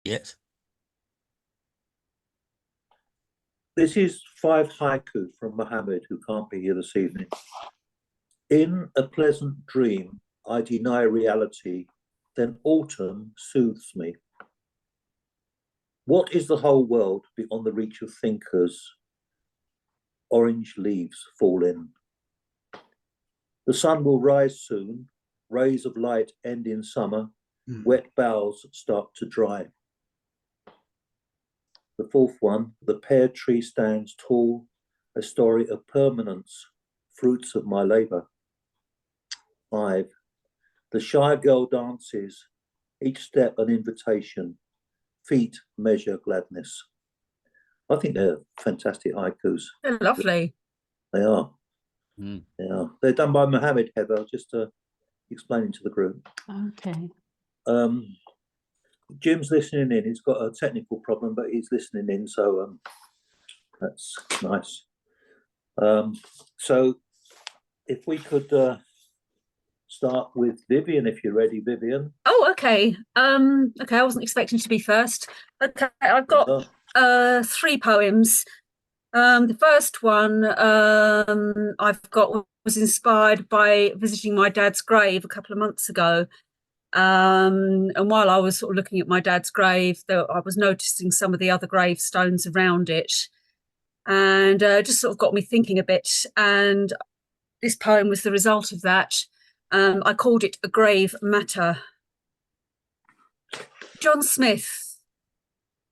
Yes. This is 5 haiku from Mohammed, who can't be here this evening. In a pleasant dream, I deny reality, then autumn soothes me. What is the whole world beyond the reach of thinkers? Orange leaves fall in. The sun will rise soon, rays of light end in summer, wet boughs start to dry. The fourth one, the pear tree stands tall, a story of permanence, fruits of my labor. 5, the shy girl dances, each step an invitation, feet measure gladness. I think they're fantastic haikus. They're lovely. They are. Mm. They are. They're done by Mohammed, Heather, just explaining to the group. Okay. Jim's listening in. He's got a technical problem, but he's listening in, so that's nice. So if we could start with Vivian, if you're ready, Vivian. Oh, okay. Okay, I wasn't expecting to be first. Okay, I've got 3 poems. The first one I've got was inspired by visiting my dad's grave a couple of months ago. And while I was sort of looking at my dad's grave, I was noticing some of the other gravestones around it, and just sort of got me thinking a bit. And this poem was the result of that. I called it A Grave Matter. John Smith,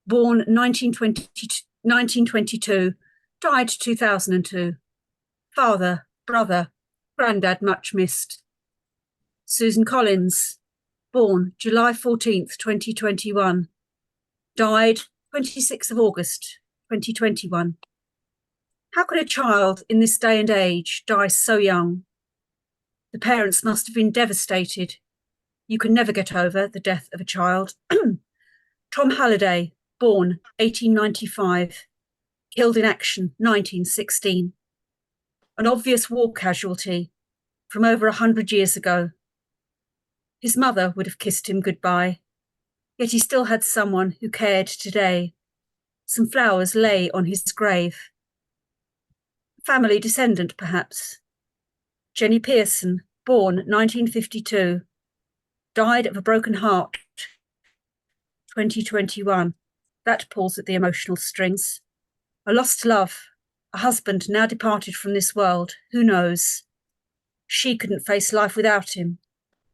born 1922, died 2002. Father, brother, granddad much missed. Susan Collins, born July 14th, 2021, died 26th of August, 2021. How could a child in this day and age die so young? The parents must have been devastated. You can never get over the death of a child. Tom Halliday, born 1895, killed in action 1916. An obvious war casualty from over 100 years ago. His mother would have kissed him goodbye, yet he still had someone who cared today. Some flowers lay on his grave. Family descendant, perhaps. Jenny Pearson, born 1952, died of a broken heart 2021. That pulls at the emotional strings. A lost love, a husband now departed from this world, who knows? She couldn't face life without him,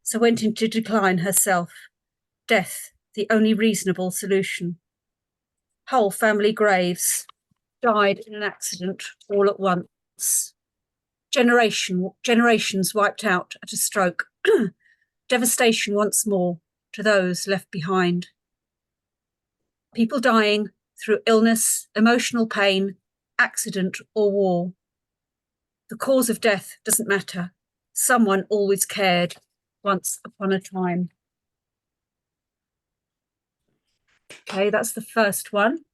so went into decline herself. Death, the only reasonable solution. Whole family graves, died in an accident all at once. Generations wiped out at a stroke. Devastation once more to those left behind. People dying through illness, emotional pain, accident or war. The cause of death doesn't matter. Someone always cared once upon a time. Okay, that's the first one.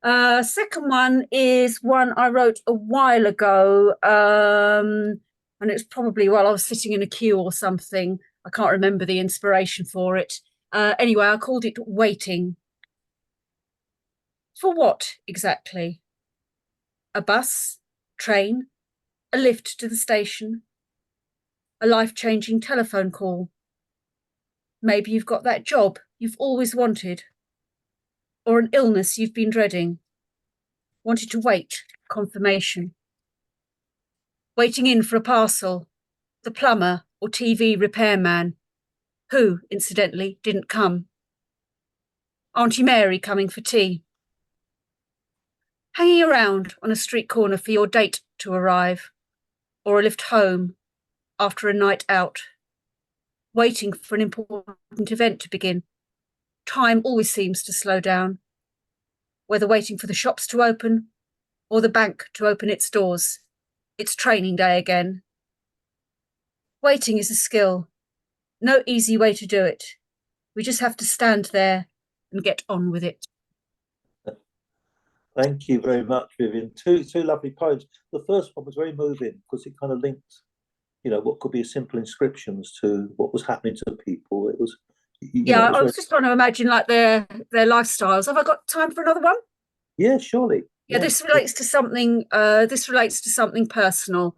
Second one is one I wrote a while ago, and it's probably while I was sitting in a queue or something. I can't remember the inspiration for it. Anyway, I called it Waiting. For what exactly? A bus, train, a lift to the station, a life-changing telephone call. Maybe you've got that job you've always wanted, or an illness you've been dreading. Wanted to wait confirmation. Waiting in for a parcel, the plumber or TV repairman, who, incidentally, didn't come. Auntie Mary coming for tea. Hanging around on a street corner for your date to arrive, or a lift home after a night out. Waiting for an important event to begin. Time always seems to slow down. Whether waiting for the shops to open or the bank to open its doors, it's training day again. Waiting is a skill. No easy way to do it. We just have to stand there and get on with it. Thank you very much, Vivian. Two lovely poems. The first one was very moving because it kind of linked, what could be simple inscriptions to what was happening to people. It was Yeah, it's I very, was just trying to imagine like their lifestyles. Have I got time for another one? yeah, surely. Yeah, Yeah. this relates to something. This relates to something personal.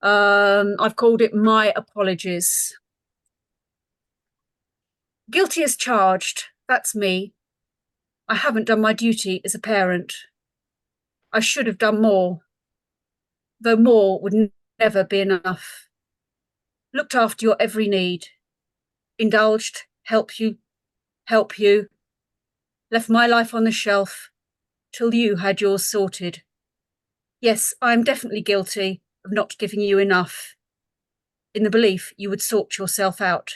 I've called it my apologies. Guilty as charged. That's me. I haven't done my duty as a parent. I should have done more, though more would never be enough. Looked after your every need, indulged, help you, left my life on the shelf till you had yours sorted. Yes, I am definitely guilty of not giving you enough, in the belief you would sort yourself out.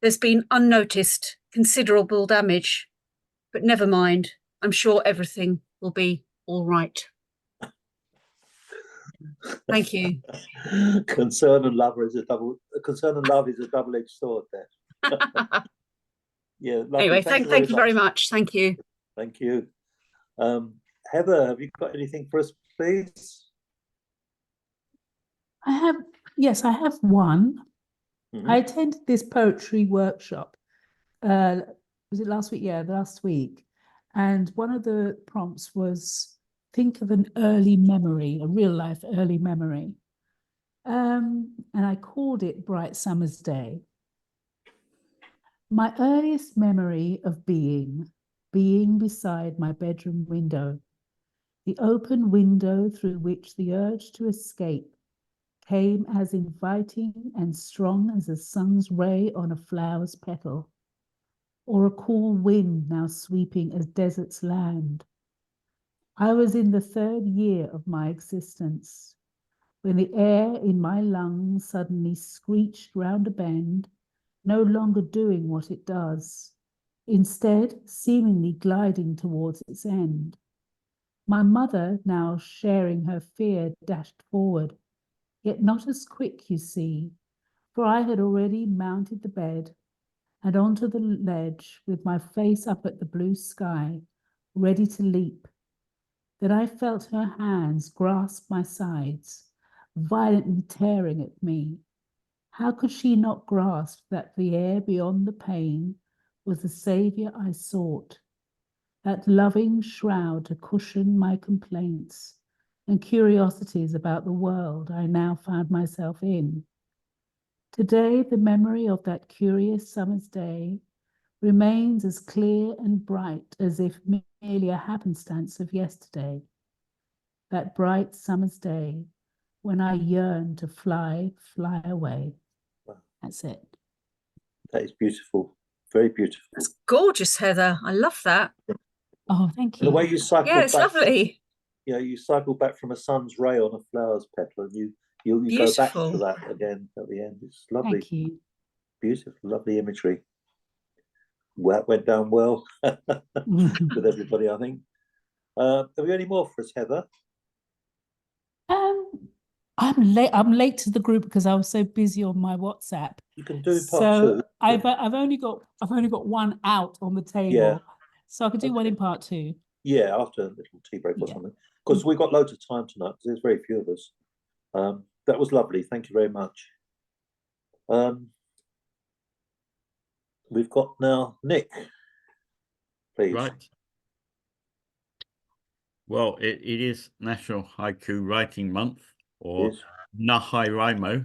There's been unnoticed, considerable damage, but never mind. I'm sure everything will be all right. Thank you. Concern and love is a double-edged sword there. Yeah, lovely. Anyway, Thank thank you you very much. Thank you. Thank you. Heather, have you got anything for us, please? Yes, I have one. Mhm. I attended this poetry workshop. Was it last week? Yeah, last week. And one of the prompts was think of an early memory, a real life early memory. And I called it Bright Summer's Day. My earliest memory of being beside my bedroom window, the open window through which the urge to escape came as inviting and strong as a sun's ray on a flower's petal, or a cool wind now sweeping a desert's land. I was in the 3rd year of my existence, when the air in my lungs suddenly screeched round a bend, no longer doing what it does, instead seemingly gliding towards its end. My mother, now sharing her fear, dashed forward, yet not as quick, you see, for I had already mounted the bed and onto the ledge with my face up at the blue sky, ready to leap. Then I felt her hands grasp my sides, violently tearing at me. How could she not grasp that the air beyond the pain was the saviour I sought, that loving shroud to cushion my complaints and curiosities about the world I now found myself in? Today, the memory of that curious summer's day remains as clear and bright as if merely a happenstance of yesterday. That bright summer's day when I yearned to fly away. Wow. That's it. That is beautiful. Very beautiful. That's gorgeous, Heather. I love that. Oh, thank And the you. way you cycle Yeah, it's back, lovely. you cycle back from a sun's ray on a flower's petal, and you go back to Beautiful. that again at the end. It's lovely, Thank you. beautiful, lovely imagery. Well, went down well with everybody, I think. Have you got any more for us, Heather? I'm late to the group because I was so busy on my WhatsApp. You can do part two. I've only got one out on the table. Yeah. So I could do one Okay. in part 2. Yeah, after a little tea break or Yeah. something. Because we've got loads of time tonight, because there's very few of us. That was lovely. Thank you very much. We've got now Nick, please. Right. Well, it is National Haiku Writing Month, or Yes. NaHaiWriMo,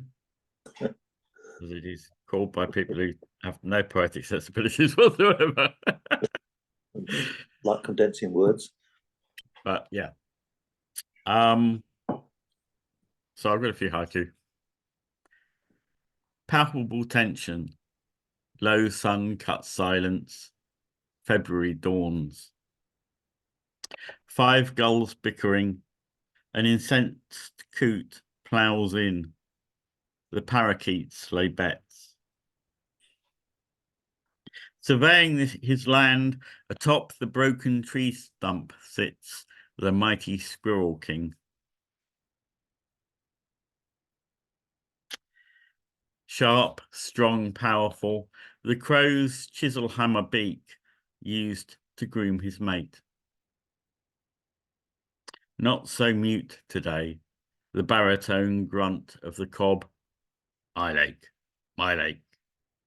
as it is called by people who have no poetic sensibilities whatsoever. Like condensing words. But yeah. So I've got a few haiku. Palpable tension. Low sun cuts silence. February dawns. 5 gulls bickering. An incensed coot ploughs in. The parakeets lay bets. Surveying his land, atop the broken tree stump sits the mighty Squirrel King. Sharp, strong, powerful, the crow's chisel hammer beak used to groom his mate. Not so mute today, the baritone grunt of the cob. My lake,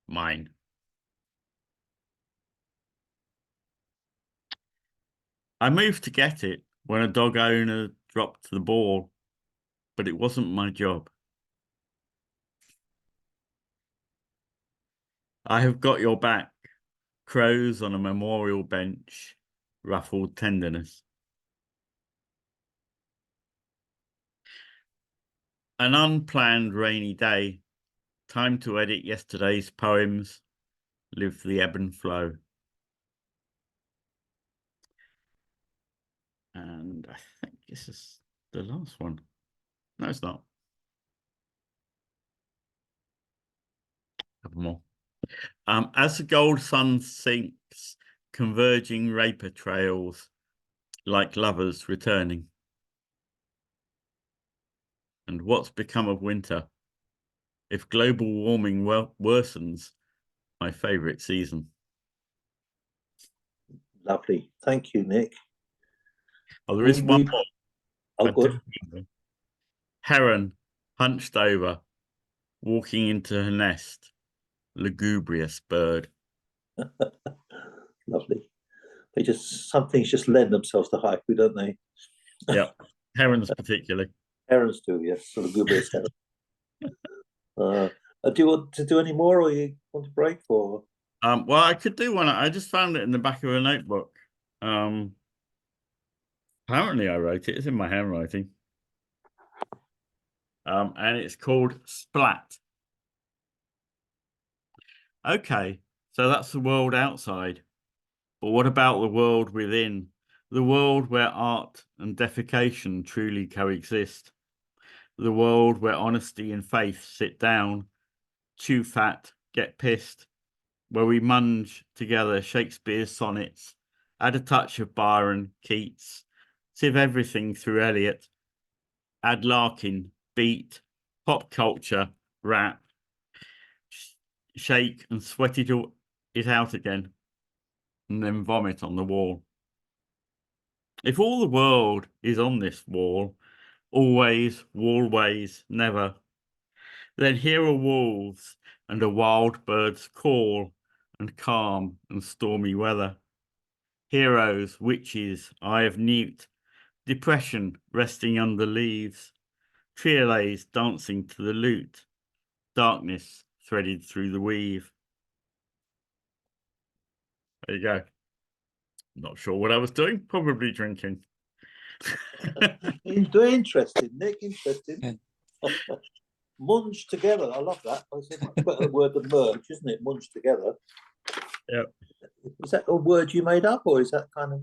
mine. I moved to get it when a dog owner dropped the ball, but it wasn't my job. I have got your back. Crows on a memorial bench, ruffled tenderness. An unplanned rainy day. Time to edit yesterday's poems. Live the ebb and flow. And I think this is the last one. No, it's not. A couple more. As the gold sun sinks, converging raper trails like lovers returning. And what's become of winter? If global warming worsens, my favourite season. Lovely. Thank you, Nick. Oh, there is one more. Oh, good. Heron, hunched over, walking into her nest. Lugubrious bird. Lovely. Some things just lend themselves to haiku, don't they? Yeah, herons particularly. Herons do, yes. So lugubrious heron. Do you want to do any more, or you want to break? Or Well, I could do one. I just found it in the back of a notebook. Apparently I wrote it. It's in my handwriting. And it's called Splat. Okay, so that's the world outside. But what about the world within? The world where art and defecation truly coexist. The world where honesty and faith sit down, chew fat, get pissed, where we munge together Shakespeare's sonnets, add a touch of Byron, Keats, sieve everything through Eliot, add Larkin, beat, pop culture, rap, shake and sweat it out again, and then vomit on the wall. If all the world is on this wall, always, wallways, never, then here are wolves and a wild bird's call and calm and stormy weather. Heroes, witches, eye of newt, depression resting under leaves, triolets dancing to the lute, darkness threaded through the weave. There you go. Not sure what I was doing, probably drinking. interesting, Nick. Interesting. Munge together. I love that. It's a much better word than merge, isn't it? Munge together. Yeah. Is that a word you made up, or is that kind of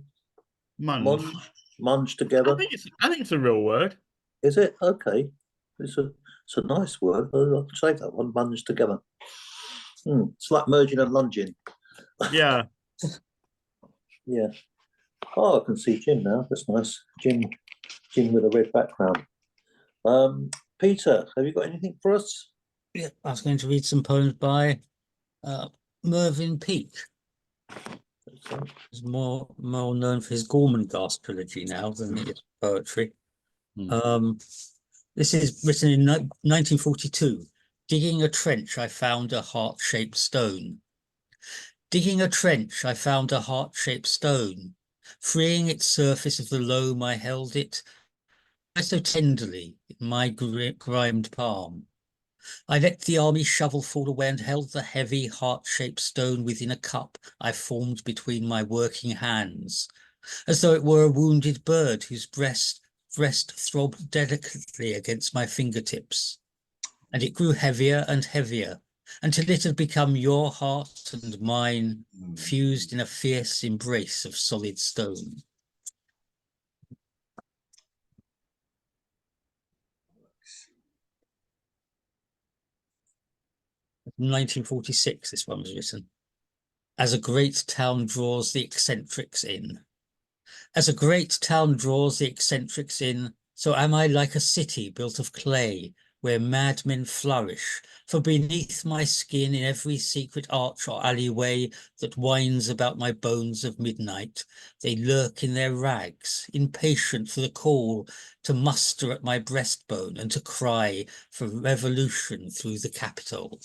Munge? Munge together. I think it's a real word. Is it? Okay. It's a nice word. I'll save that one. Munge together. It's like merging and lunging. Yeah. Yeah. Oh, I can see Jim now. That's nice. Jim with a red background. Peter, have you got anything for us? Yeah, I was going to read some poems by Mervyn Peake. He's more known for his Gormenghast trilogy now than his poetry. This is written in 1942. Digging a trench, I found a heart-shaped stone. Digging a trench, I found a heart-shaped stone. Freeing its surface of the loam, I held it so tenderly in my grimed palm. I let the army shovel fall away and held the heavy heart-shaped stone within a cup I formed between my working hands, as though it were a wounded bird whose breast throbbed delicately against my fingertips. And it grew heavier and heavier until it had become your heart and mine, fused in a fierce embrace of solid stone. 1946, this one was written. As a great town draws the eccentrics in. As a great town draws the eccentrics in, so am I like a city built of clay, where madmen flourish, for beneath my skin in every secret arch or alleyway that winds about my bones of midnight, they lurk in their rags, impatient for the call to muster at my breastbone and to cry for revolution through the capital.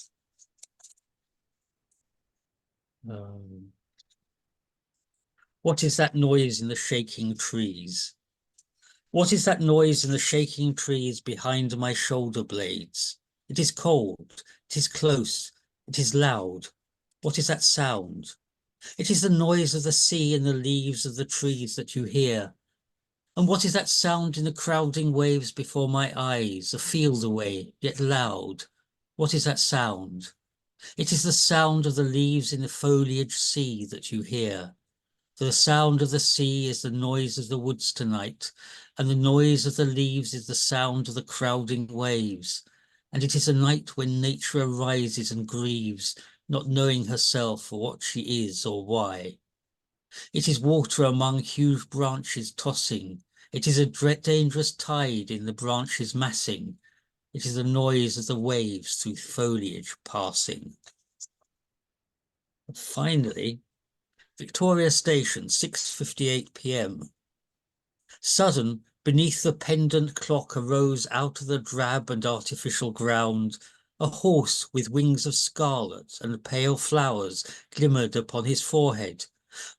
What is that noise in the shaking trees? What is that noise in the shaking trees behind my shoulder blades? It is cold, it is close, it is loud. What is that sound? It is the noise of the sea and the leaves of the trees that you hear. And what is that sound in the crowding waves before my eyes, a field away, yet loud? What is that sound? It is the sound of the leaves in the foliage sea that you hear. For the sound of the sea is the noise of the woods tonight, and the noise of the leaves is the sound of the crowding waves. And it is a night when nature arises and grieves, not knowing herself or what she is or why. It is water among huge branches tossing. It is a dangerous tide in the branches massing. It is the noise of the waves through foliage passing. And finally, Victoria Station, 6:58 p.m. Sudden, beneath the pendant clock arose out of the drab and artificial ground a horse with wings of scarlet and pale flowers glimmered upon his forehead,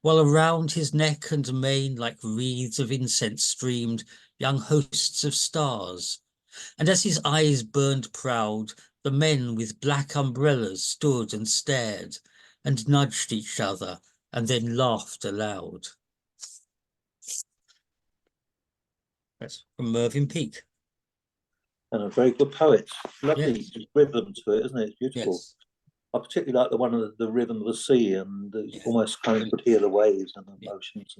while around his neck and mane like wreaths of incense streamed young hosts of stars. And as his eyes burned proud, the men with black umbrellas stood and stared, and nudged each other, and then laughed aloud. That's from Mervyn Peake. And a very good poet. Lovely rhythm to it, isn't it? It's beautiful. Yes. I particularly like the one of the rhythm of the sea, and it's almost kind of could hear the waves and the motions.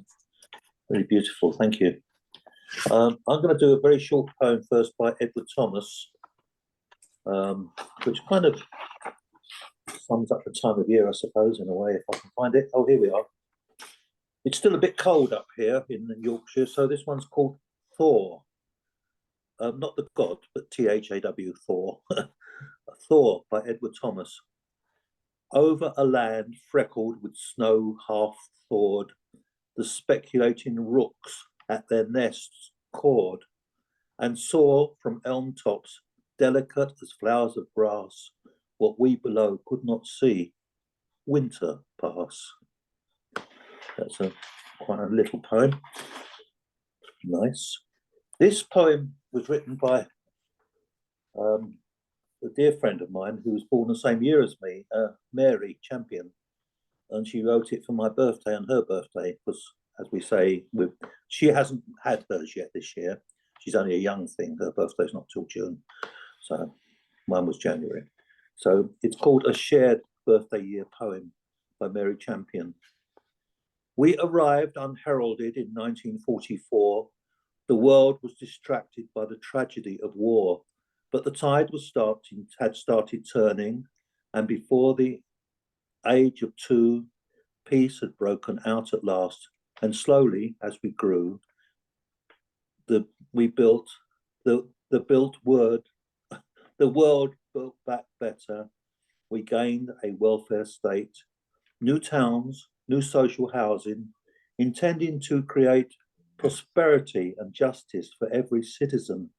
Very beautiful. Thank you. I'm going to do a very short poem first by Edward Thomas, which kind of sums up the time of year, I suppose, in a way, if I can find it. Oh, here we are. It's still a bit cold up here in Yorkshire, so this one's called Thor. Not the god, but T-H-A-W, Thor. Thor by Edward Thomas. Over a land freckled with snow half thawed, the speculating rooks at their nests cawed, and saw from elm tops, delicate as flowers of brass, what we below could not see, winter pass. That's quite a little poem. Nice. This poem was written by a dear friend of mine who was born the same year as me, Mary Champion, and she wrote it for my birthday and her birthday because, as we say, she hasn't had hers yet this year. She's only a young thing. Her birthday's not till June, so mine was January. So it's called A Shared Birthday Year Poem by Mary Champion. We arrived unheralded in 1944. The world was distracted by the tragedy of war, but the tide had started turning, and before the age of 2, peace had broken out at last. And slowly, as we grew, the world built back better. We gained a welfare state, new towns, new social housing, intending to create prosperity and justice for every citizen.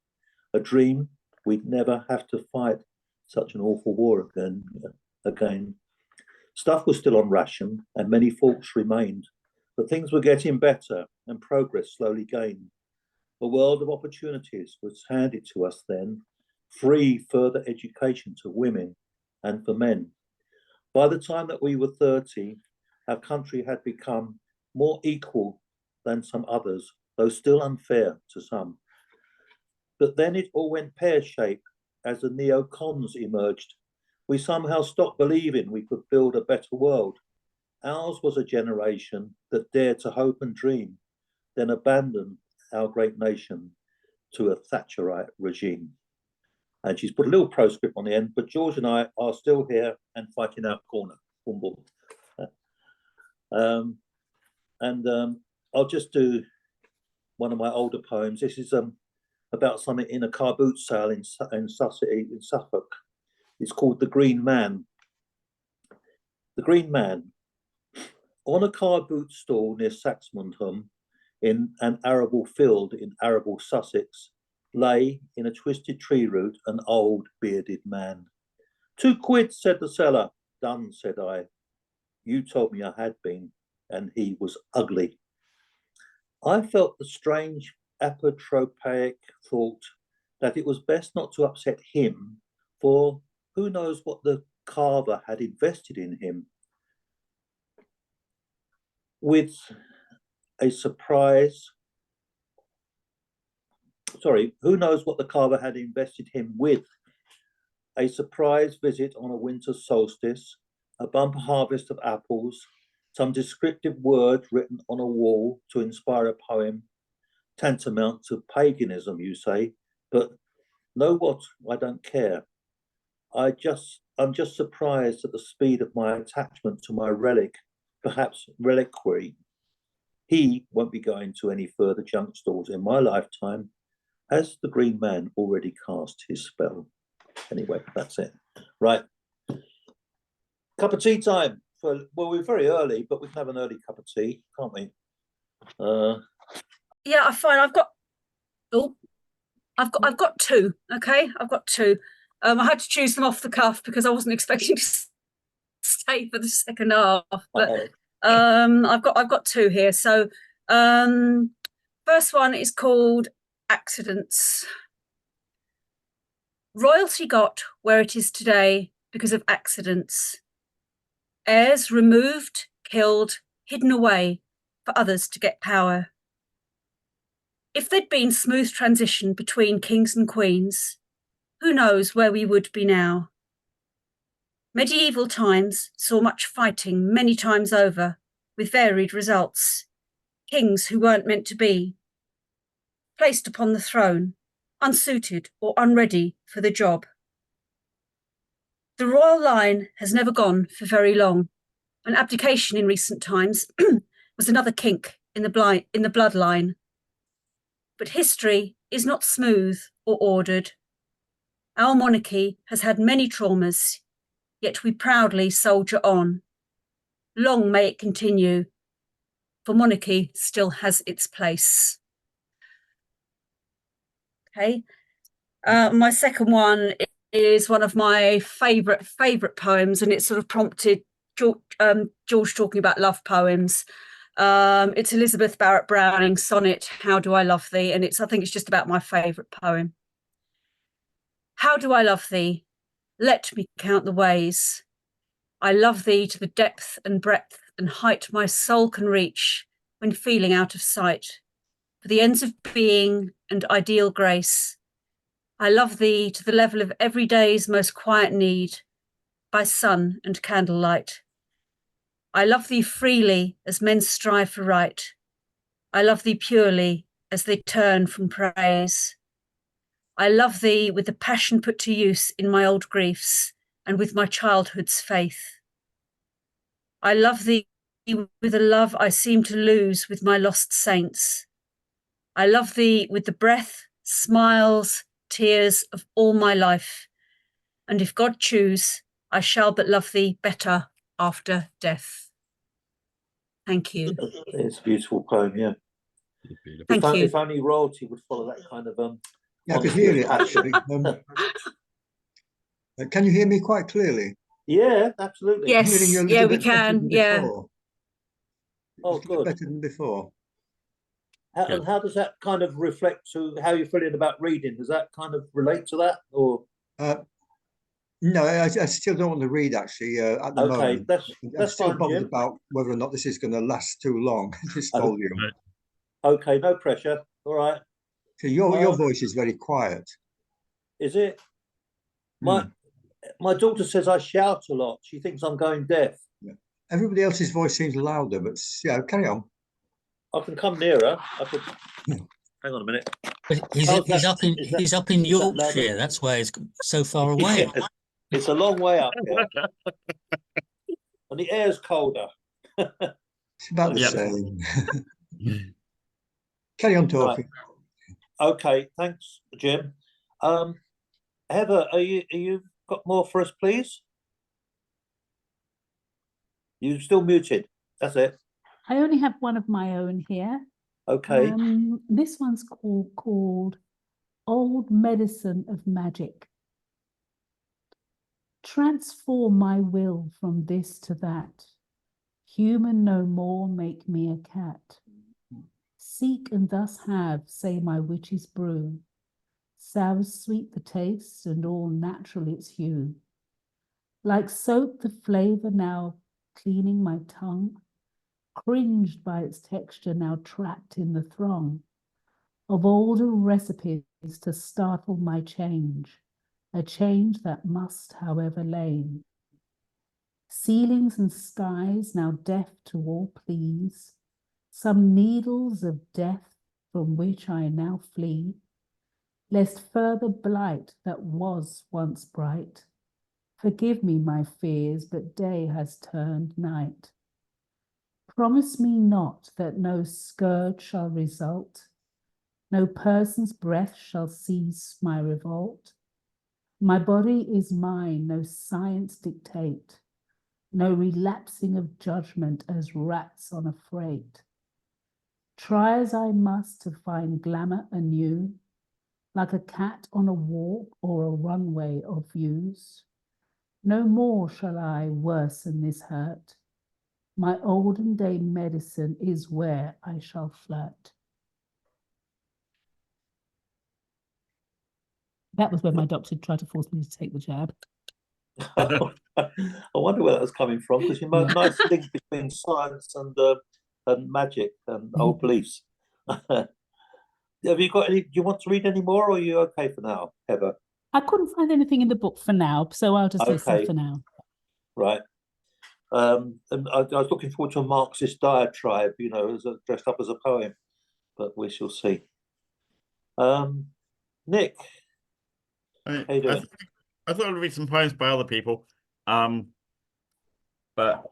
A dream we'd never have to fight such an awful war again. Stuff was still on ration and many faults remained, but things were getting better and progress slowly gained. A world of opportunities was handed to us then, free further education to women and for men. By the time that we were 30, our country had become more equal than some others, though still unfair to some. But then it all went pear-shaped as the neocons emerged. We somehow stopped believing we could build a better world. Ours was a generation that dared to hope and dream, then abandoned our great nation to a Thatcherite regime. And she's put a little proscript on the end, but George and I are still here and fighting our corner. Boom, boom. I'll just do one of my older poems. This is about something in a car boot sale in Suffolk. It's called The Green Man. The Green Man. On a car boot stall near Saxmundham, in an arable field in arable Sussex, lay in a twisted tree root an old bearded man. 2 quid, said the seller. Done, said I. You told me I had been, and he was ugly. I felt the strange apotropaic thought that it was best not to upset him, for who knows what the carver had invested in him. With a surprise, who knows what the carver had invested him with? A surprise visit on a winter solstice, a bumper harvest of apples, some descriptive word written on a wall to inspire a poem, tantamount to paganism, you say, but know what? I don't care. I'm just surprised at the speed of my attachment to my relic, perhaps reliquary. He won't be going to any further junk stores in my lifetime. Has the Green Man already cast his spell? Anyway, that's it. Right. Cup of tea time. Well, we're very early, but we can have an early cup of tea, can't we? Yeah, I find I've got two. Okay, I've got two. I had to choose them off the cuff because I wasn't expecting to stay for the second half. But I've got two here. So first one is called Accidents. Royalty got where it is today because of accidents. Heirs removed, killed, hidden away for others to get power. If there'd been smooth transition between kings and queens, who knows where we would be now? Medieval times saw much fighting many times over, with varied results. Kings who weren't meant to be, placed upon the throne, unsuited or unready for the job. The royal line has never gone for very long. An abdication in recent times was another kink in the bloodline. But history is not smooth or ordered. Our monarchy has had many traumas, yet we proudly soldier on. Long may it continue, for monarchy still has its place. Okay. My second one is one of my favourite poems, and it sort of prompted George talking about love poems. It's Elizabeth Barrett Browning's sonnet, How Do I Love Thee? And I think it's just about my favourite poem. How do I love thee? Let me count the ways. I love thee to the depth and breadth and height my soul can reach when feeling out of sight. For the ends of being and ideal grace, I love thee to the level of every day's most quiet need, by sun and candlelight. I love thee freely as men strive for right. I love thee purely as they turn from praise. I love thee with the passion put to use in my old griefs and with my childhood's faith. I love thee with a love I seem to lose with my lost saints. I love thee with the breath, smiles, tears of all my life. And if God choose, I shall but love thee better after death. Thank you. It's a beautiful poem, yeah. Thank you. If only royalty would follow that kind of Yeah, I could hear it actually. Can you hear me quite clearly? Yeah, absolutely. Yes, I'm hearing you a yeah, little we bit better can. than Yeah. before. Oh, A little good. better than before. And how does that kind of reflect to how you're feeling about reading? Does that kind of relate to that, or? No, I still don't want to read actually at the moment. I'm still fine, bothered Jim. about whether or not this is going to last too long, this volume. Okay, no pressure. All right. So your voice is very quiet. Is it? My daughter says I shout a lot. She thinks I'm going deaf. Yeah. Everybody else's voice seems louder, but yeah, carry on. I can come nearer. Hang on a minute. But he's up in Yorkshire. That's why it's so far away. Yeah, it's a long way up here, and the air's colder. It's about the same. Carry on talking. Right. Okay, thanks, Jim. Heather, are you got more for us, please? You're still muted. That's it. I only have one of my own here. Okay. This one's called Old Medicine of Magic. Transform my will from this to that. Human no more, make me a cat. Seek and thus have, say my witch's brew. Sours sweet the taste and all natural its hue. Like soap the flavour now cleaning my tongue, cringed by its texture now trapped in the throng of older recipes to startle my change, a change that must, however, lame. Ceilings and skies now deaf to all pleas, some needles of death from which I now flee, lest further blight that was once bright. Forgive me my fears, but day has turned night. Promise me not that no scourge shall result, no person's breath shall cease my revolt. My body is mine, no science dictate, no relapsing of judgment as rats on a freight. Try as I must to find glamour anew, like a cat on a walk or a runway of views. No more shall I worsen this hurt. My olden day medicine is where I shall flirt. That was when my doctor tried to force me to take the jab. I wonder where that was coming from, because you made a nice link between science and magic and old beliefs. Have you got any? Do you want to read any more, or are you okay for now, Heather? I couldn't find anything in the book for now, so I'll just listen Okay. for now. Right. And I was looking forward to a Marxist diatribe, you know, dressed up as a poem, but we shall see. Nick, how you doing? I thought I'd read some poems by other people, but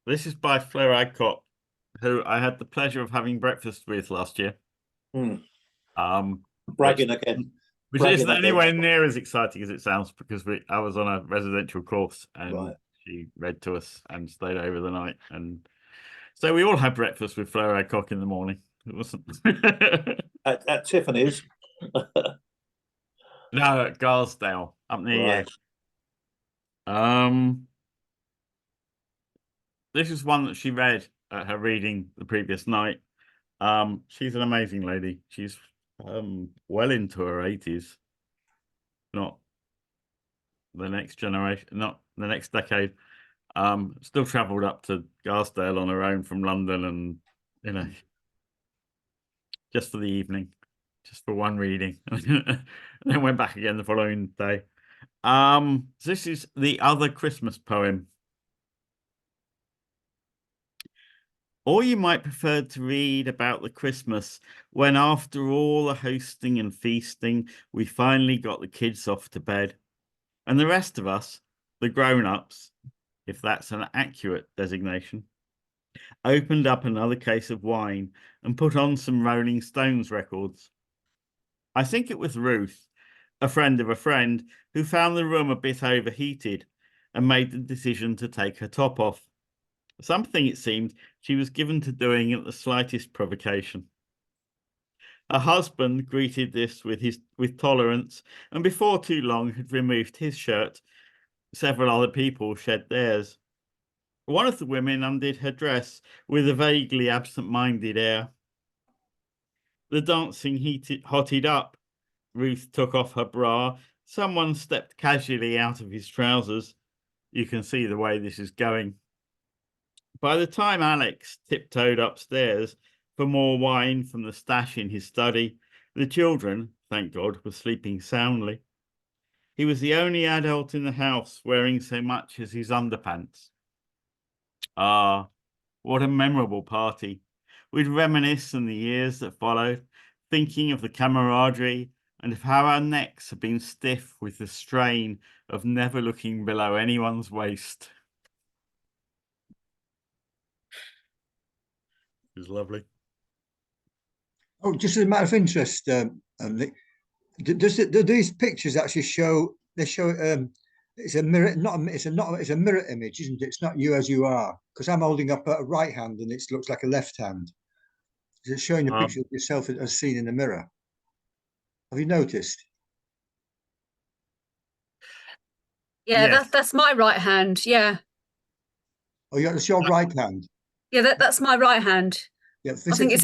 this is by Fleur Adcock, who I had the pleasure of having breakfast with last year. Bragging again. Which isn't anywhere near as exciting as it sounds, because I was on a residential course and she read to us and stayed over the night, and so we all had breakfast with Fleur Adcock in the morning. It wasn't at Tiffany's. No, at Garsdale, up near you. This is one that she read at her reading the previous night. She's an amazing lady. She's well into her 80s, not the next generation, not the next decade. Still travelled up to Garsdale on her own from London, and you know, just for the evening, just for one reading, and then went back again the following day. This is The Other Christmas Poem. Or you might prefer to read about the Christmas when, after all the hosting and feasting, we finally got the kids off to bed, and the rest of us, the grown-ups, if that's an accurate designation, opened up another case of wine and put on some Rolling Stones records. I think it was Ruth, a friend of a friend, who found the room a bit overheated and made the decision to take her top off. Something, it seemed, she was given to doing at the slightest provocation. Her husband greeted this with tolerance, and before too long had removed his shirt. Several other people shed theirs. One of the women undid her dress with a vaguely absent-minded air. The dancing hotted up. Ruth took off her bra. Someone stepped casually out of his trousers. You can see the way this is going. By the time Alex tiptoed upstairs for more wine from the stash in his study, the children, thank God, were sleeping soundly. He was the only adult in the house wearing so much as his underpants. Ah, what a memorable party. We'd reminisce on the years that followed, thinking of the camaraderie and of how our necks had been stiff with the strain of never looking below anyone's waist. It was lovely. Oh, just as a matter of interest, Nick, do these pictures actually show? They show it's a mirror, it's a mirror image, isn't it? It's not you as you are, because I'm holding up a right hand and it looks like a left hand. Is it showing a picture of yourself as seen in the mirror? Have you noticed? Yeah, that's my right hand. Yeah. Oh, yeah, that's your right hand. Yeah, that's my right hand. Yeah, I think it's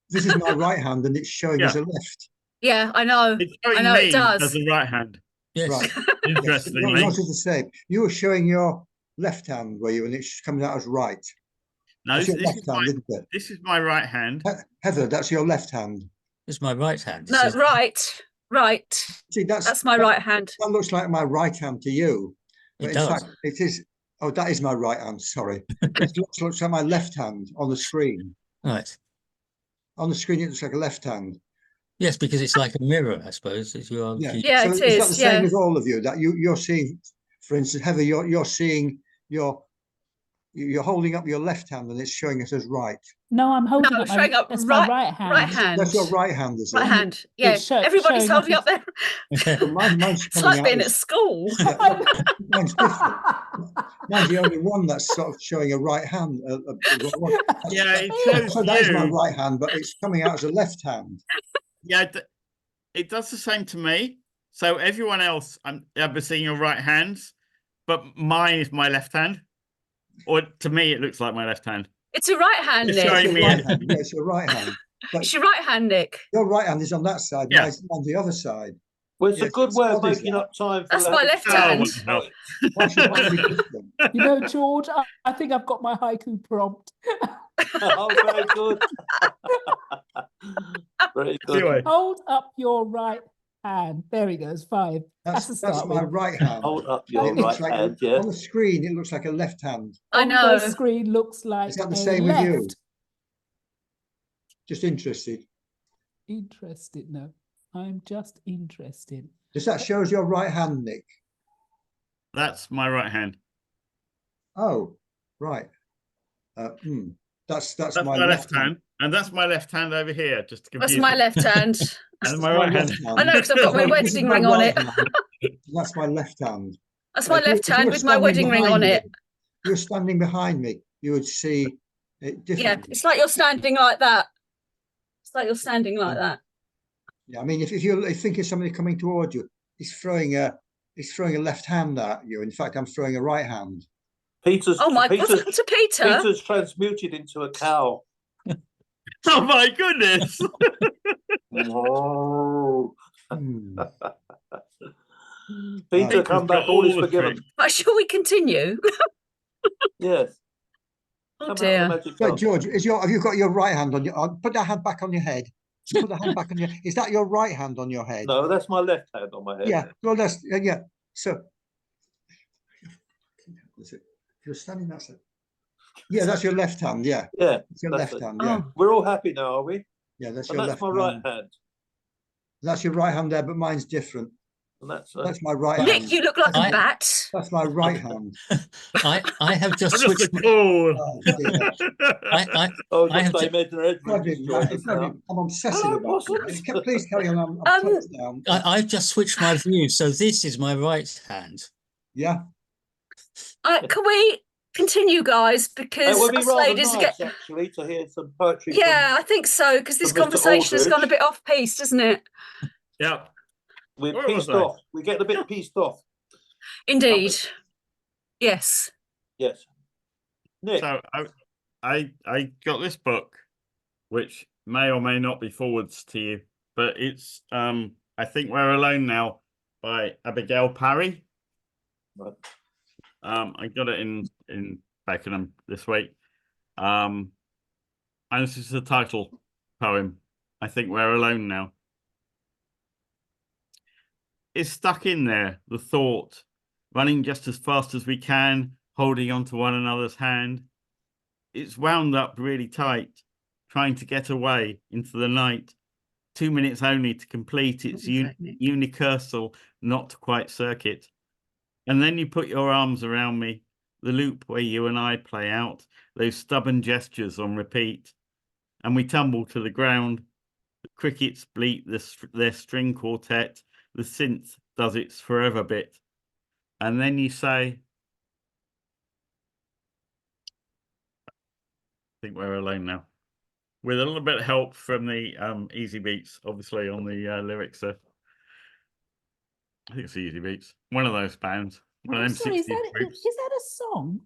this is my right hand, and it's showing Yeah. as a left. Yeah, I know. It's I showing know it me does. as a right hand. Yes. Right. Interestingly. Yours is the same. You were showing your left hand, were you? And it's coming out as right. No, That's this, your this left is hand, my, isn't it? this is my right hand. Heather, that's your left hand. It's my right hand. It No, says- right. See, That's my right hand. That looks like my right hand to you. But It in does. fact, it is. Oh, that is my right hand. Sorry. It looks like my left hand on the screen. Right. On the screen, it looks like a left hand. Yes, because it's like a mirror, I suppose. If you are, Yeah. Yeah, So it is that is, the same yeah. with all of you? That you're seeing, for instance, Heather, you're seeing you're holding up your left hand and it's showing it as right. No, I'm holding No, up my, showing up that's right- my right hand. Right hand. That's your right hand, is it? Right hand. Yeah. Everybody's showing up holding up their. Well, mine's It's coming like out being as- at school. Yeah, mine's different. Mine's the only one that's sort of showing a right hand. Yeah, it shows So that is my you. right hand, but it's coming out as a left hand. Yeah, it does the same to me. So everyone else, I've been seeing your right hands, but mine is my left hand. Or to me, it looks like my left hand. It's a right hand, It's Nick. showing It's me your right it. hand. Yeah, it's your right hand. But It's your right hand, Nick. your right hand is on that side. Yeah. Mine's on the other side. Well, it's a Yes, good it's way of odd, isn't making it? up time for That's my having left to- hand. Oh, Why should mine be different? You know, George, I think I've got my haiku prompt. Oh, very good. Very good. Anyway, Hold up your right hand. There he goes, 5. That's to That's start my with. right hand. Hold up And your it looks right like hand, yeah. on the screen, it looks like a left hand. I On know. the screen looks like Is that the a same with you? left. Just interested. Interested, no. I'm just interested. Does that show us your right hand, Nick? that's my right hand. Oh, right. That's That's my my left hand. And that's my left hand over here, just to That's confuse my you. left hand. And my right hand. I know, because I've got my This is wedding my ring on right it. hand. That's my left hand. That's my If you- left if you hand were with my standing wedding ring behind on me, it. if you were standing behind me, you would see it Yeah, differently. it's like you're standing like that. It's like you're standing like that. Yeah, I mean, if you're thinking of somebody coming towards you, he's throwing a left hand at you. In fact, I'm throwing a right hand. Peter's Oh my, what's Peter's, happened to Peter? Peter's transmuted into a cow. Oh my goodness. Oh. Hmm. Peter, Peter's come got back, all is the forgiven. tricks. Right, shall we continue? Yes. Oh Come out of dear. the magic So, box. George, have you got your right hand on your? Put that hand back on your head. Put the hand back on your. Is that your right hand on your head? No, that's my left hand on my head. Yeah. Well, that's yeah. So, you're standing that side. Yeah, that's your left hand. Yeah, Yeah, it's your that's left it. hand. Yeah, Oh, we're all happy now, are we? yeah, that's And your that's left my hand. right hand. That's your right hand there, but mine's different. And that's That's my right Nick, hand. you look like a I- bat. That's my right hand. I have just I'm just a switched. cool. Oh, dear. oh, I have just to- imaginary Roger, joined us now. I'm obsessive Hello, about possums. it. Please carry on. I'm closed down. I've just switched my view, so this is my right hand. Yeah. Can we continue, guys? Because It would be us rather ladies are nice, getting. actually, to hear some poetry. Yeah, I think so, because this from Mr. conversation has gone a Aldridge. bit off piece, hasn't it? Yeah. We're Where was pieced I? off. We get a bit pieced off. Indeed. Yes. Yes. Nick, So I got this book, which may or may not be forwards to you, but it's I Think We're Alone Now by Abigail Parry. Right. I got it in Beckenham this week. And this is the title poem, I Think We're Alone Now. It's stuck in there, the thought, running just as fast as we can, holding on to one another's hand. It's wound up really tight, trying to get away into the night. 2 minutes only to complete its unicursal, not quite circuit. And then you put your arms around me, the loop where you and I play out, those stubborn gestures on repeat. And we tumble to the ground. The crickets bleat their string quartet. The synth does its forever bit. And then you say, I think we're alone now. With a little bit of help from the Easy Beats, obviously, on the lyrics. I think it's Easy Beats. One of those bands. One of them Sorry, is 60s that groups. a song?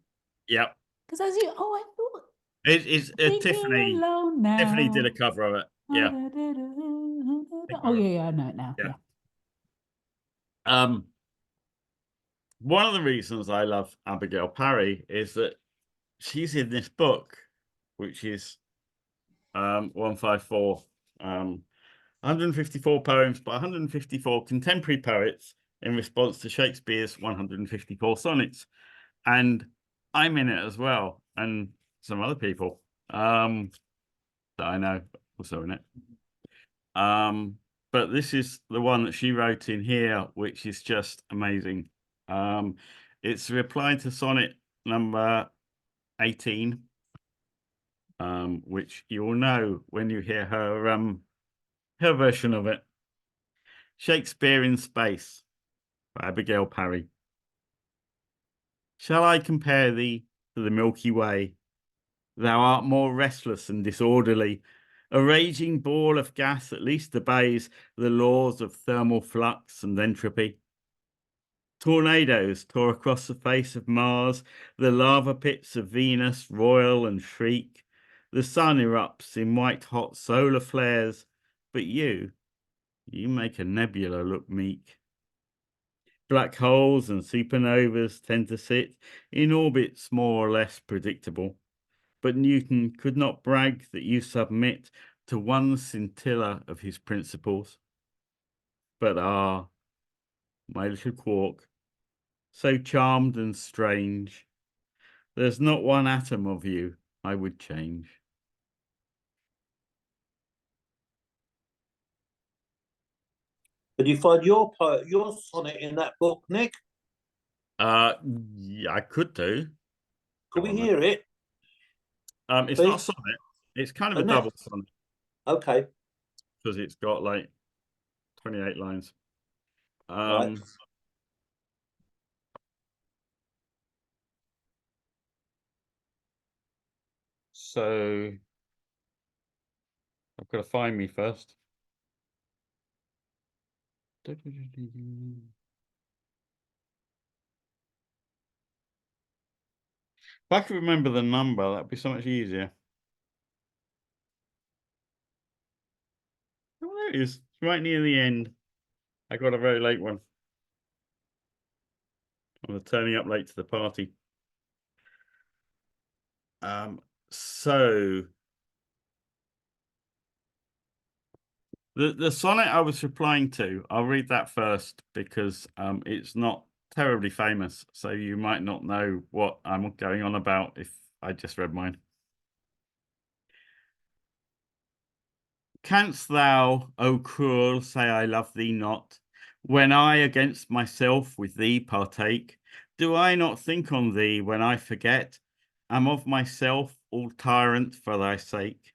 Yep. Because I see, oh, I thought, It's leave me Tiffany. alone now. Tiffany did a cover of it. Yeah. Oh, yeah, I know it now. Yeah. Yeah. One of the reasons I love Abigail Parry is that she's in this book, which is 154, 154 poems by 154 contemporary poets in response to Shakespeare's 154 sonnets. And I'm in it as well, and some other people that I know also in it. But this is the one that she wrote in here, which is just amazing. It's a reply to sonnet number 18, which you'll know when you hear her version of it. Shakespeare in Space by Abigail Parry. Shall I compare thee to the Milky Way? Thou art more restless and disorderly. A raging ball of gas at least obeys the laws of thermal flux and entropy. Tornadoes tore across the face of Mars, the lava pits of Venus roil and shriek. The sun erupts in white-hot solar flares, but you make a nebula look meek. Black holes and supernovas tend to sit in orbits more or less predictable, but Newton could not brag that you submit to one scintilla of his principles. But my little quark, so charmed and strange, there's not one atom of you I would change. Did you find your sonnet in that book, Nick? Yeah, I could do. Could we hear it? It's not a sonnet. It's kind of a double sonnet Okay. because it's got like 28 lines. Right. So I've got to find me first. If I could remember the number, that'd be so much easier. Oh, there it is. It's right near the end. I got a very late one. I'm turning up late to the party. So the sonnet I was replying to, I'll read that first because it's not terribly famous, so you might not know what I'm going on about if I just read mine. Canst thou, O cruel, say I love thee not, when I against myself with thee partake? Do I not think on thee when I forget, am of myself all tyrant for thy sake?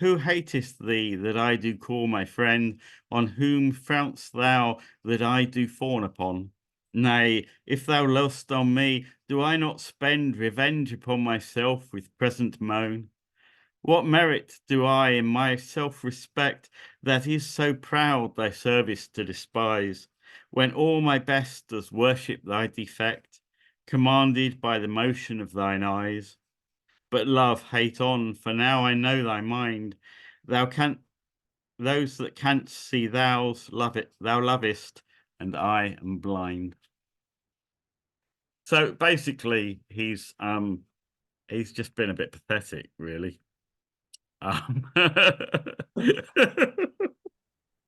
Who hatest thee that I do call my friend? On whom frown'st thou that I do fawn upon? Nay, if thou lovest on me, do I not spend revenge upon myself with present moan? What merit do I in my self-respect that is so proud thy service to despise, when all my best does worship thy defect, commanded by the motion of thine eyes? But love, hate on, for now I know thy mind. Those that canst see thou lovest, and I am blind. So basically, he's just been a bit pathetic, really.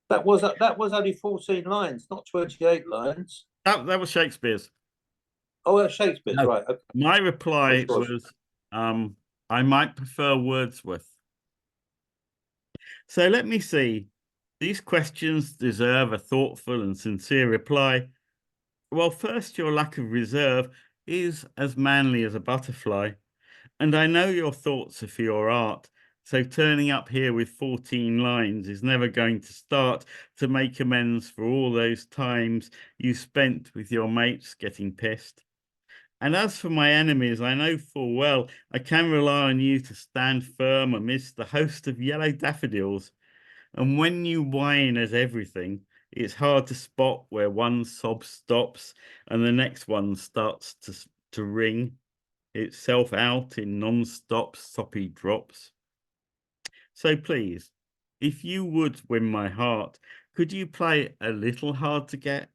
That was only 14 lines, not 28 lines. That was Shakespeare's. Oh, that's Shakespeare's, No. right. Okay. My reply Of course. was, I might prefer Wordsworth. So let me see. These questions deserve a thoughtful and sincere reply. Well, first, your lack of reserve is as manly as a butterfly, and I know your thoughts are for your art, so turning up here with 14 lines is never going to start to make amends for all those times you spent with your mates getting pissed. And as for my enemies, I know full well I can rely on you to stand firm amidst the host of yellow daffodils. And when you whine at everything, it's hard to spot where one sob stops and the next one starts to ring. itself out in non-stop soppy drops. So please, if you would win my heart, could you play a little hard to get?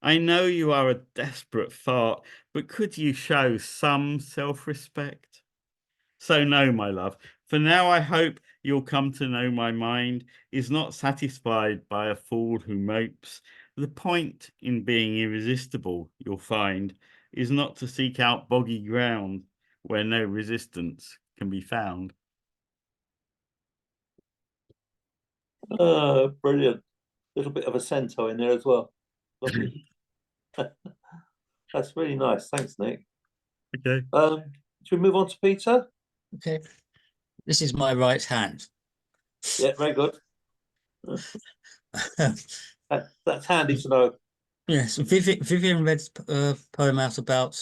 I know you are a desperate fart, but could you show some self-respect? So no, my love, for now I hope you'll come to know my mind is not satisfied by a fool who mopes. The point in being irresistible, you'll find, is not to seek out boggy ground where no resistance can be found. Brilliant. Little bit of a cento in there as well. Lovely. That's really nice. Thanks, Nick. Okay. Should we move on to Peter? Okay. This is my right hand. Yeah, very good. That's handy to know. Yes, Vivian read a poem out about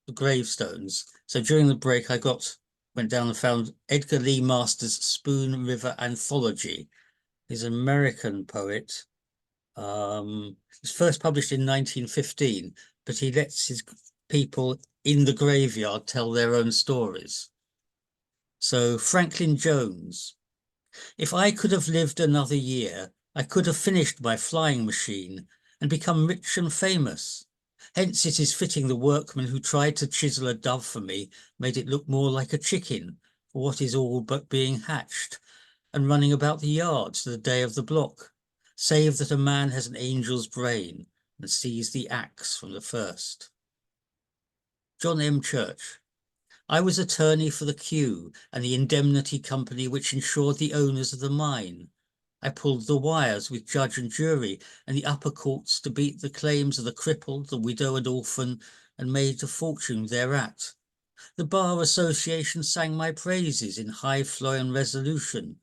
the gravestones. So during the break, I went down and found Edgar Lee Masters' Spoon River Anthology. He's an American poet. It was first published in 1915, but he lets his people in the graveyard tell their own stories. So Franklin Jones, if I could have lived another year, I could have finished my flying machine and become rich and famous. Hence it is fitting the workman who tried to chisel a dove for me made it look more like a chicken, for what is all but being hatched, and running about the yard to the day of the block, save that a man has an angel's brain and sees the axe from the first. John M. Church. I was attorney for the Q and the indemnity company which insured the owners of the mine. I pulled the wires with judge and jury and the upper courts to beat the claims of the crippled, the widow and orphan, and made a fortune thereat. The Bar Association sang my praises in high flown resolution,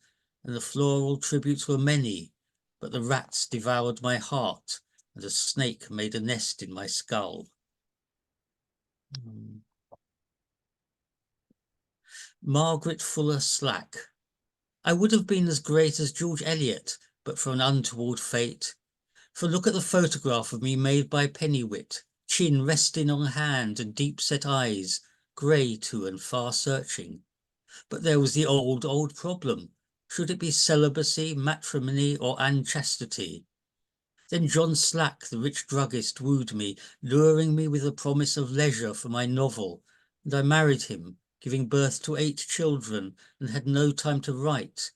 and the floral tributes were many, but the rats devoured my heart, and a snake made a nest in my skull. Margaret Fuller Slack. I would have been as great as George Eliot, but for an untoward fate. For look at the photograph of me made by Pennywit, chin resting on hand and deep-set eyes, grey too and far-searching. But there was the old problem. Should it be celibacy, matrimony, or unchastity? Then John Slack, the rich druggist, wooed me, luring me with the promise of leisure for my novel, and I married him, giving birth to 8 children, and had no time to write.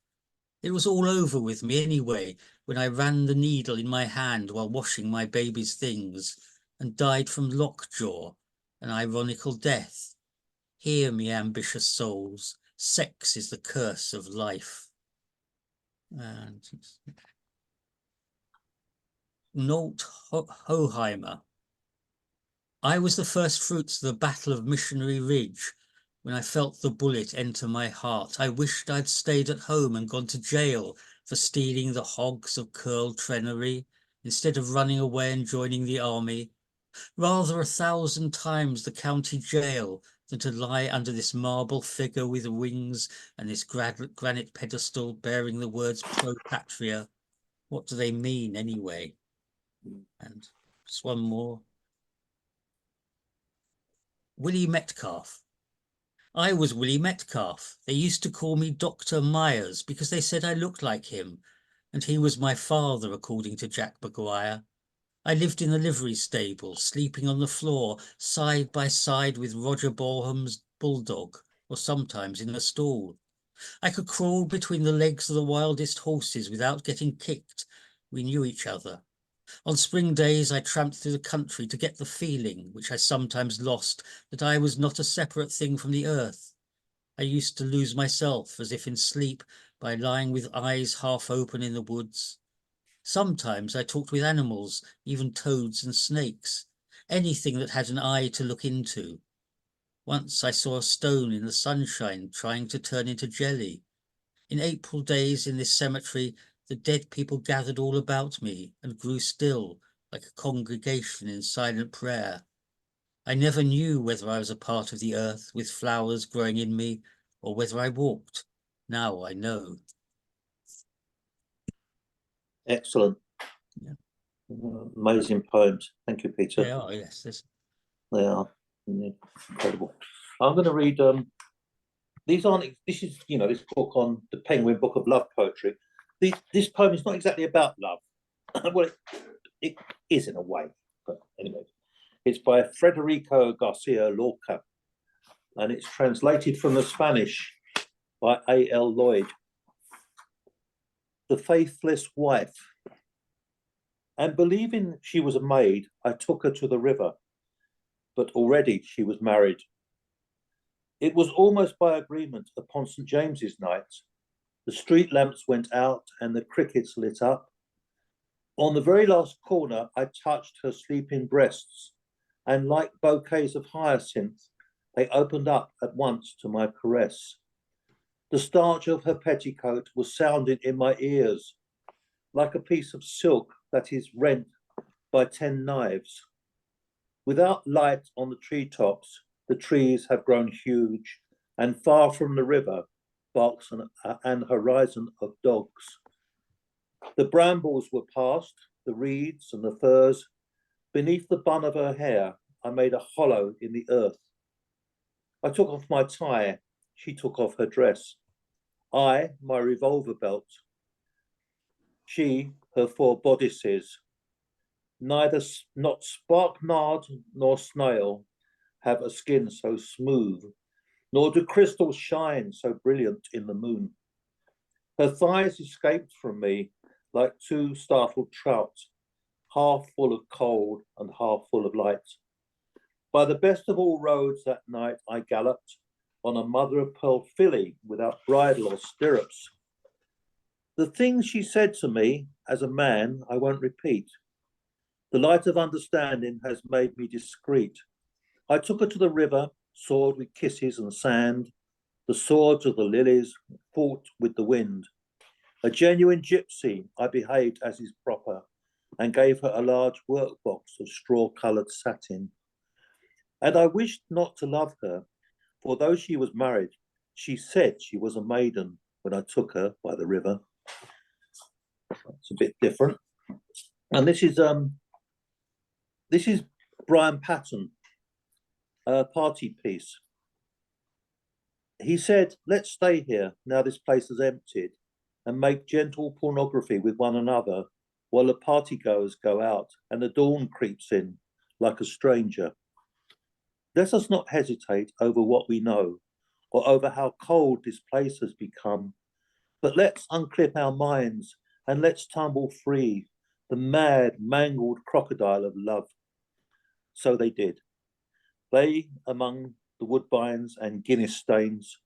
It was all over with me anyway, when I ran the needle in my hand while washing my baby's things, and died from lockjaw, an ironical death. Hear me, ambitious souls, sex is the curse of life. And Nolt Hoheimer. I was the first fruits of the Battle of Missionary Ridge. When I felt the bullet enter my heart, I wished I'd stayed at home and gone to jail for stealing the hogs of Curl Trenery, instead of running away and joining the army. Rather 1,000 times the county jail than to lie under this marble figure with wings and this granite pedestal bearing the words Pro Patria. What do they mean anyway? And just one more. Willie Metcalf. I was Willie Metcalf. They used to call me Dr. Myers because they said I looked like him, and he was my father, according to Jack Maguire. I lived in the livery stable, sleeping on the floor, side by side with Roger Borham's bulldog, or sometimes in a stall. I could crawl between the legs of the wildest horses without getting kicked. We knew each other. On spring days, I tramped through the country to get the feeling, which I sometimes lost, that I was not a separate thing from the earth. I used to lose myself, as if in sleep, by lying with eyes half open in the woods. Sometimes I talked with animals, even toads and snakes, anything that had an eye to look into. Once I saw a stone in the sunshine trying to turn into jelly. In April days in this cemetery, the dead people gathered all about me and grew still, like a congregation in silent prayer. I never knew whether I was a part of the earth with flowers growing in me, or whether I walked. Now I know. Excellent. Yeah. Amazing poems. Thank you, Peter. They are, yes. They are incredible. I'm going to read. These aren't. This is, you know, this book on the Penguin Book of Love Poetry. This poem is not exactly about love. Well, it is in a way, but anyway, it's by Federico Garcia Lorca, and it's translated from the Spanish by A.L. Lloyd. The faithless wife. And believing she was a maid, I took her to the river, but already she was married. It was almost by agreement upon St. James's night. The street lamps went out and the crickets lit up. On the very last corner, I touched her sleeping breasts, and like bouquets of hyacinth, they opened up at once to my caress. The starch of her petticoat was sounding in my ears, like a piece of silk that is rent by 10 knives. Without light on the treetops, the trees have grown huge, and far from the river barks an horizon of dogs. The brambles were past, the reeds and the firs. Beneath the bun of her hair, I made a hollow in the earth. I took off my tie, she took off her dress. I, my revolver belt. She, her 4 bodices. Not spark-nard nor snail have a skin so smooth, nor do crystals shine so brilliant in the moon. Her thighs escaped from me like 2 startled trout, half full of cold and half full of light. By the best of all roads that night I galloped on a mother-of-pearl filly without bridle or stirrups. The things she said to me as a man I won't repeat. The light of understanding has made me discreet. I took her to the river, soared with kisses and sand. The swords of the lilies fought with the wind. A genuine gypsy, I behaved as is proper, and gave her a large workbox of straw-coloured satin. And I wished not to love her, for though she was married, she said she was a maiden when I took her by the river. It's a bit different. And this is Brian Patton, a party piece. He said, let's stay here now this place is emptied and make gentle pornography with one another while the partygoers go out and the dawn creeps in like a stranger. Let us not hesitate over what we know or over how cold this place has become, but let's unclip our minds and let's tumble free the mad, mangled crocodile of love. So they did. They among the woodbines and Guinness stains,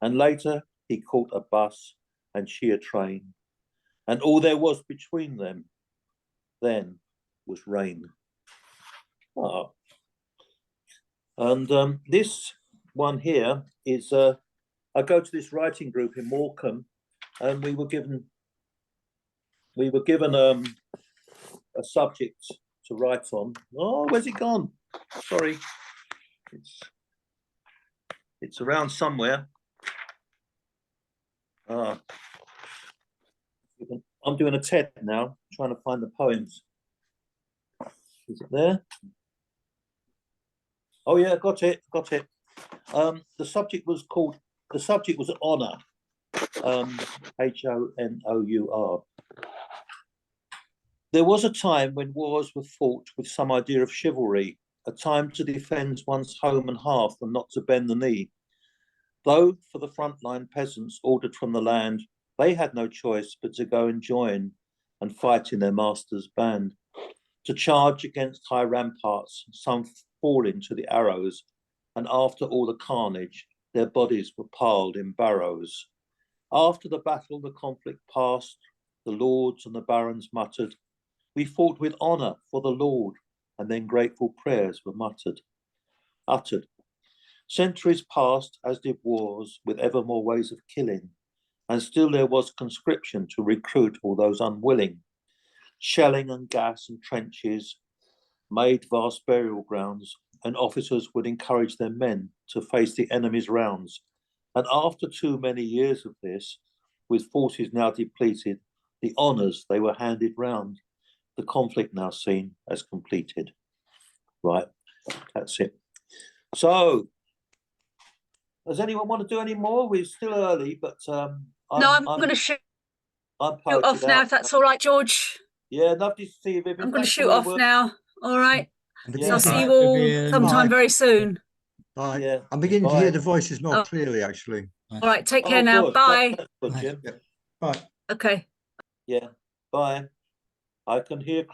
and later he caught a bus and she a train, and all there was between them then was rain. Oh. And this one here is, I go to this writing group in Morecambe, and we were given a subject to write on. Oh, where's it gone? Sorry, it's around somewhere. I'm doing a TED now, trying to find the poems. Is it there? Oh yeah, got it. The subject was honour, Honour. There was a time when wars were fought with some idea of chivalry, a time to defend one's home and hearth and not to bend the knee. Though for the frontline peasants ordered from the land, they had no choice but to go and join and fight in their master's band, to charge against high ramparts, some falling to the arrows, and after all the carnage, their bodies were piled in barrows. After the battle, the conflict passed, the lords and the barons muttered, we fought with honour for the Lord, and then grateful prayers were uttered. Centuries passed, as did wars, with ever more ways of killing, and still there was conscription to recruit all those unwilling. Shelling and gas and trenches made vast burial grounds, and officers would encourage their men to face the enemy's rounds. And after too many years of this, with forces now depleted, the honours they were handed round, the conflict now seen as completed. Right, that's it. So, Does anyone want to do any more? We're still early, but No, I'm going to shoot I'm off posted now, out. if that's all right, George. Yeah, lovely to see you, Vivian. I'm going to Thanks for shoot all your off work. now. All right. Yeah. So I'll see Bye, you all Vivian. sometime Bye. very soon. Bye. Yeah, I'm beginning to hear bye. the voices more Oh. clearly, actually. All right. Take care Oh, now. good. Bye. That's good, Bye. Jim. Yeah. Bye. Okay. Yeah, bye. I can hear clearly.